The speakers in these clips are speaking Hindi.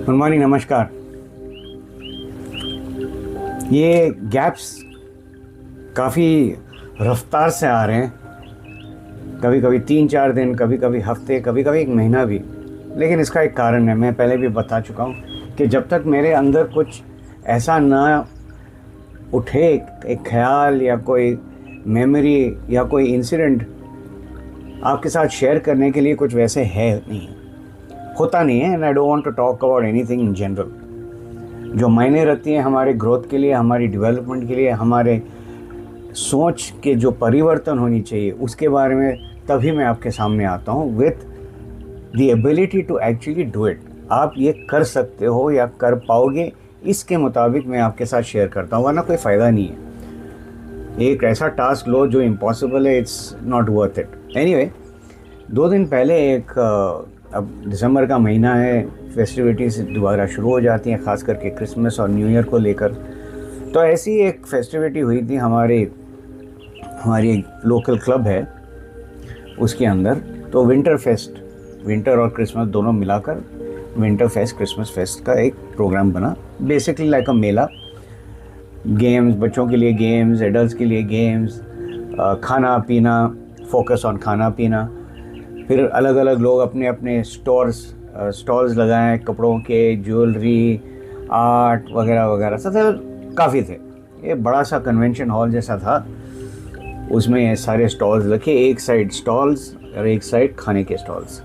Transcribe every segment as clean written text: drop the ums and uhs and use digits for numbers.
गुड मॉर्निंग, नमस्कार। ये गैप्स काफ़ी रफ्तार से आ रहे हैं, कभी कभी 3-4 दिन, कभी कभी हफ्ते, कभी कभी एक महीना भी। लेकिन इसका एक कारण है, मैं पहले भी बता चुका हूँ कि जब तक मेरे अंदर कुछ ऐसा ना उठे, एक ख्याल या कोई मेमोरी या कोई इंसिडेंट आपके साथ शेयर करने के लिए कुछ वैसे है नहीं, होता नहीं है। And I don't want to talk about anything in general. जो मायने रखती हैं हमारे ग्रोथ के लिए, हमारी डेवलपमेंट के लिए, हमारे सोच के जो परिवर्तन होनी चाहिए, उसके बारे में तभी मैं आपके सामने आता हूँ with the ability to actually do it. आप ये कर सकते हो या कर पाओगे, इसके मुताबिक मैं आपके साथ शेयर करता हूँ, वरना कोई फ़ायदा नहीं है। एक ऐसा टास्क लो जो इम्पॉसिबल है, it's not worth it. Anyway, 2 दिन पहले अब दिसंबर का महीना है, फेस्टिविटीज़ दोबारा शुरू हो जाती हैं, ख़ास करके क्रिसमस और न्यू ईयर को लेकर। तो ऐसी एक फेस्टिविटी हुई थी हमारी एक लोकल क्लब है उसके अंदर। तो विंटर और क्रिसमस दोनों मिलाकर विंटर फेस्ट, क्रिसमस फेस्ट का एक प्रोग्राम बना। बेसिकली लाइक अ मेला, गेम्स, बच्चों के लिए गेम्स, एडल्ट्स के लिए गेम्स, खाना पीना, फोकस ऑन खाना पीना। फिर अलग अलग लोग अपने अपने स्टॉल्स लगाएं, कपड़ों के, ज्वेलरी, आर्ट वगैरह वगैरह, सब काफ़ी थे। ये बड़ा सा कन्वेंशन हॉल जैसा था, उसमें ये सारे स्टॉल्स रखे, एक साइड स्टॉल्स और एक साइड खाने के स्टॉल्स।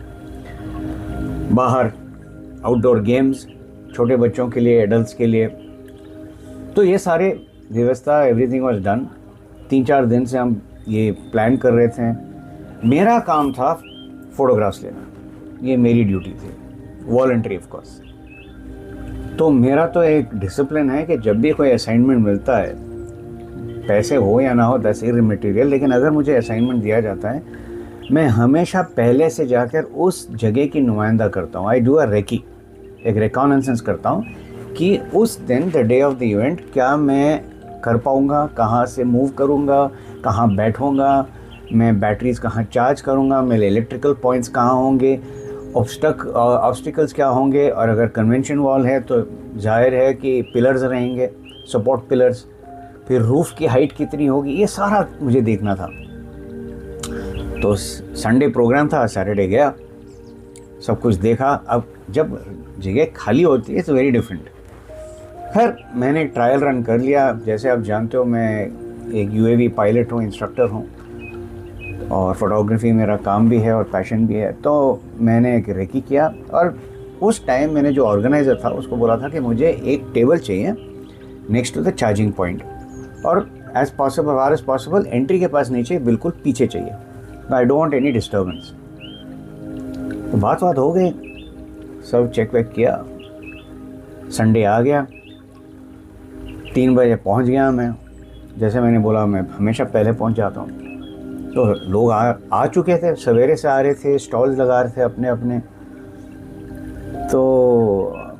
बाहर आउटडोर गेम्स, छोटे बच्चों के लिए, एडल्ट्स के लिए। तो ये सारे व्यवस्था, एवरीथिंग वाज डन। 3-4 दिन से हम ये प्लान कर रहे थे। मेरा काम था फ़ोटोग्राफ्स लेना, ये मेरी ड्यूटी थी, वॉलंटरी ऑफ कोर्स। तो मेरा तो एक डिसिप्लिन है कि जब भी कोई असाइनमेंट मिलता है, पैसे हो या ना हो, दैट्स इमैटेरियल, लेकिन अगर मुझे असाइनमेंट दिया जाता है, मैं हमेशा पहले से जाकर उस जगह की नुमाइंदा करता हूँ। आई डू अ रेकी, एक रिकॉनेसेंस करता हूँ कि उस दिन, the day of the event, क्या मैं कर पाऊँगा, कहाँ से मूव करूँगा, कहाँ बैठूँगा, मैं बैटरीज कहाँ चार्ज करूँगा, मेरे इलेक्ट्रिकल पॉइंट्स कहाँ होंगे, ऑब्स्टिकल्स क्या होंगे, और अगर कन्वेंशन वॉल है तो जाहिर है कि पिलर्स रहेंगे, सपोर्ट पिलर्स, फिर रूफ़ की हाइट कितनी होगी, ये सारा मुझे देखना था। तो संडे प्रोग्राम था, सैटरडे गया, सब कुछ देखा। अब जब जगह खाली होती है इट्स वेरी डिफरेंट। खैर, मैंने ट्रायल रन कर लिया। जैसे आप जानते हो, मैं एक यूएवी पायलट हूँ, इंस्ट्रक्टर हूँ, और फोटोग्राफी मेरा काम भी है और पैशन भी है। तो मैंने एक रेकी किया, और उस टाइम मैंने जो ऑर्गेनाइज़र था उसको बोला था कि मुझे एक टेबल चाहिए next to the charging point, और एज़ पॉसिबल एंट्री के पास नहीं चाहिए, बिल्कुल पीछे चाहिए। I don't want any disturbance. तो बात हो गई, सब चेक वेक किया। संडे आ गया, 3 बजे पहुंच गया मैं। जैसे मैंने बोला, मैं हमेशा पहले पहुंच जाता हूँ। तो लोग आ चुके थे, सवेरे से आ रहे थे, स्टॉल्स लगा रहे थे अपने अपने। तो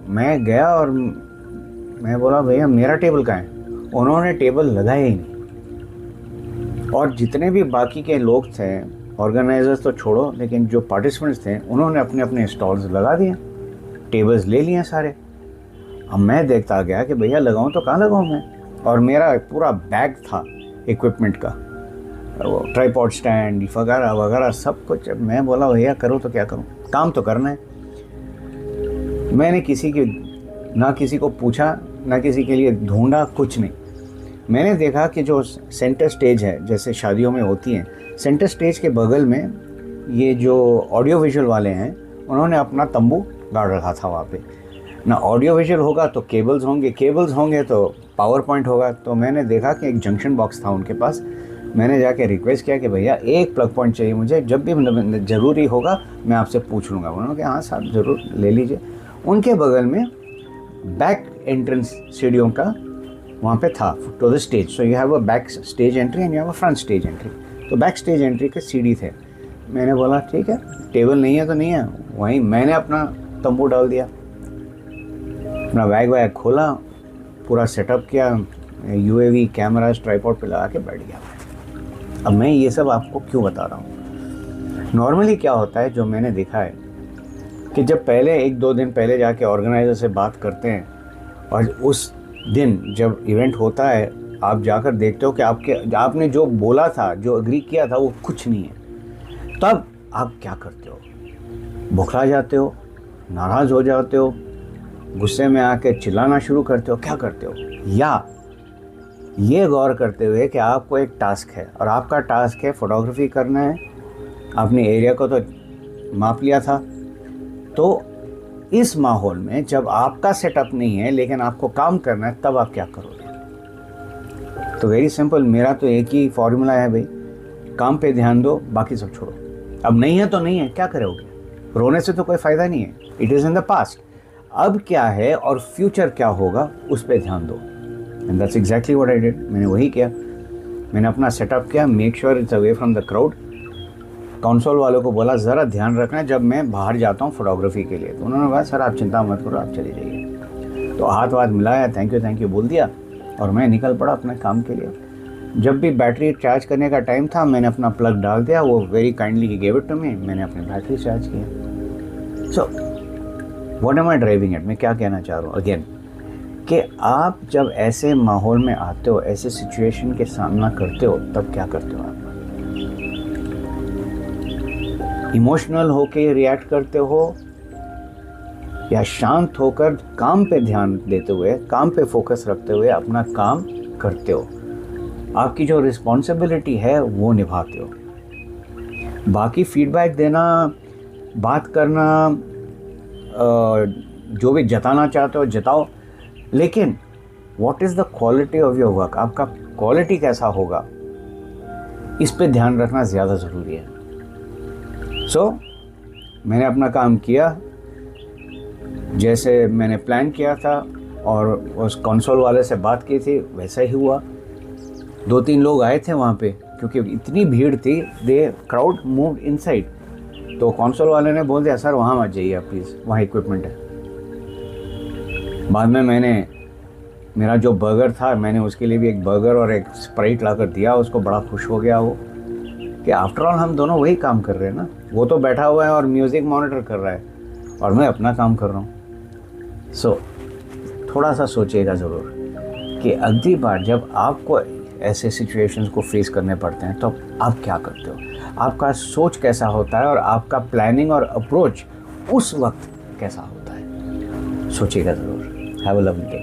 मैं गया और मैं बोला, भैया मेरा टेबल कहाँ है? उन्होंने टेबल लगाया ही नहीं। और जितने भी बाकी के लोग थे, ऑर्गेनाइजर्स तो छोड़ो, लेकिन जो पार्टिसिपेंट्स थे, उन्होंने अपने अपने स्टॉल्स लगा दिए, टेबल्स ले लिए सारे। अब मैं देखता गया कि भैया लगाऊं तो कहाँ लगाऊं मैं, और मेरा पूरा बैग था इक्विपमेंट का, वो ट्राइपॉड स्टैंड वगैरह वगैरह सब कुछ। अब मैं बोला, भैया करो तो क्या करूं, काम तो करना है। मैंने किसी को पूछा, ना किसी के लिए ढूंढा, कुछ नहीं। मैंने देखा कि जो सेंटर स्टेज है, जैसे शादियों में होती हैं, सेंटर स्टेज के बगल में ये जो ऑडियो विजुअल वाले हैं, उन्होंने अपना तंबू गाड़ रखा था वहाँ पे। ना ऑडियो विजुअल होगा तो केबल्स होंगे तो पावर पॉइंट होगा। तो मैंने देखा कि एक जंक्शन बॉक्स था उनके पास। मैंने जाके रिक्वेस्ट किया कि भैया एक प्लग पॉइंट चाहिए मुझे, जब भी ज़रूरी होगा मैं आपसे पूछ लूँगा। उन्होंने कहा, हाँ साहब ज़रूर ले लीजिए। उनके बगल में बैक एंट्रेंस सीढ़ियों का वहाँ पे था to the stage. So you have a back stage entry and you have a front stage entry. तो बैक स्टेज एंट्री के सीढ़ी थे। मैंने बोला ठीक है, टेबल नहीं है तो नहीं है। वहीं मैंने अपना तंबू डाल दिया, अपना बैग खोला, पूरा सेटअप किया, यूएवी कैमराज ट्राइपॉड पे लगा के बैठ गया। अब मैं ये सब आपको क्यों बता रहा हूँ? नॉर्मली क्या होता है, जो मैंने देखा है कि जब पहले 1-2 दिन पहले जाके ऑर्गेनाइज़र से बात करते हैं और उस दिन जब इवेंट होता है आप जाकर देखते हो कि आपने जो बोला था, जो एग्री किया था, वो कुछ नहीं है, तब आप क्या करते हो? बौखला जाते हो, नाराज़ हो जाते हो, गुस्से में आके चिल्लाना शुरू करते हो, क्या करते हो? या ये गौर करते हुए कि आपको एक टास्क है और आपका टास्क है फोटोग्राफी करना है, आपने एरिया को तो माप लिया था, तो इस माहौल में जब आपका सेटअप नहीं है लेकिन आपको काम करना है, तब आप क्या करोगे? तो वेरी सिंपल, मेरा तो एक ही फॉर्मूला है भाई, काम पे ध्यान दो, बाकी सब छोड़ो। अब नहीं है तो नहीं है, क्या करोगे? रोने से तो कोई फ़ायदा नहीं है, it is in the past. अब क्या है और फ्यूचर क्या होगा, उस पर ध्यान दो। And that's exactly what I did. मैंने वही किया, मैंने अपना सेटअप किया, make sure it's away from the crowd. Console वालों को बोला ज़रा ध्यान रखना जब मैं बाहर जाता हूँ फोटोग्राफी के लिए, तो उन्होंने कहा सर आप चिंता मत करो, आप चले जाइए। तो हाथ वाथ मिलाया, थैंक यू बोल दिया और मैं निकल पड़ा अपने काम के लिए। जब भी बैटरी चार्ज करने का टाइम था, मैंने अपना प्लग डाल दिया, वो very kindly he gave it to me, मैंने अपनी बैटरी चार्ज किया। So what am I driving at, मैं क्या कहना चाह रहा हूँ अगेन, कि आप जब ऐसे माहौल में आते हो, ऐसे सिचुएशन के सामना करते हो, तब क्या करते हो? आप इमोशनल होके रिएक्ट करते हो या शांत होकर काम पे ध्यान देते हुए, काम पे फोकस रखते हुए अपना काम करते हो? आपकी जो रिस्पॉन्सिबिलिटी है वो निभाते हो। बाकी फीडबैक देना, बात करना, जो भी जताना चाहते हो जताओ, लेकिन what is the quality of your work, आपका क्वालिटी कैसा होगा, इस पे ध्यान रखना ज़्यादा ज़रूरी है। सो मैंने अपना काम किया जैसे मैंने प्लान किया था और उस कंसोल वाले से बात की थी, वैसा ही हुआ। 2-3 लोग आए थे वहाँ पे, क्योंकि इतनी भीड़ थी, दे क्राउड मूव इनसाइड, तो कंसोल वाले ने बोल दिया सर वहाँ मत जाइए आप प्लीज़, वहाँ इक्विपमेंट है। बाद में मेरा जो बर्गर था, मैंने उसके लिए भी एक बर्गर और एक स्प्राइट ला कर दिया, उसको बड़ा खुश हो गया वो, कि आफ्टर ऑल हम दोनों वही काम कर रहे हैं ना। वो तो बैठा हुआ है और म्यूज़िक मॉनिटर कर रहा है और मैं अपना काम कर रहा हूँ। सो थोड़ा सा सोचिएगा ज़रूर कि अगली बार जब आपको ऐसे सिचुएशंस को फेस करने पड़ते हैं तो आप क्या करते हो, आपका सोच कैसा होता है और आपका प्लानिंग और अप्रोच उस वक्त कैसा होता है। सोचिएगा ज़रूर। Have a lovely day.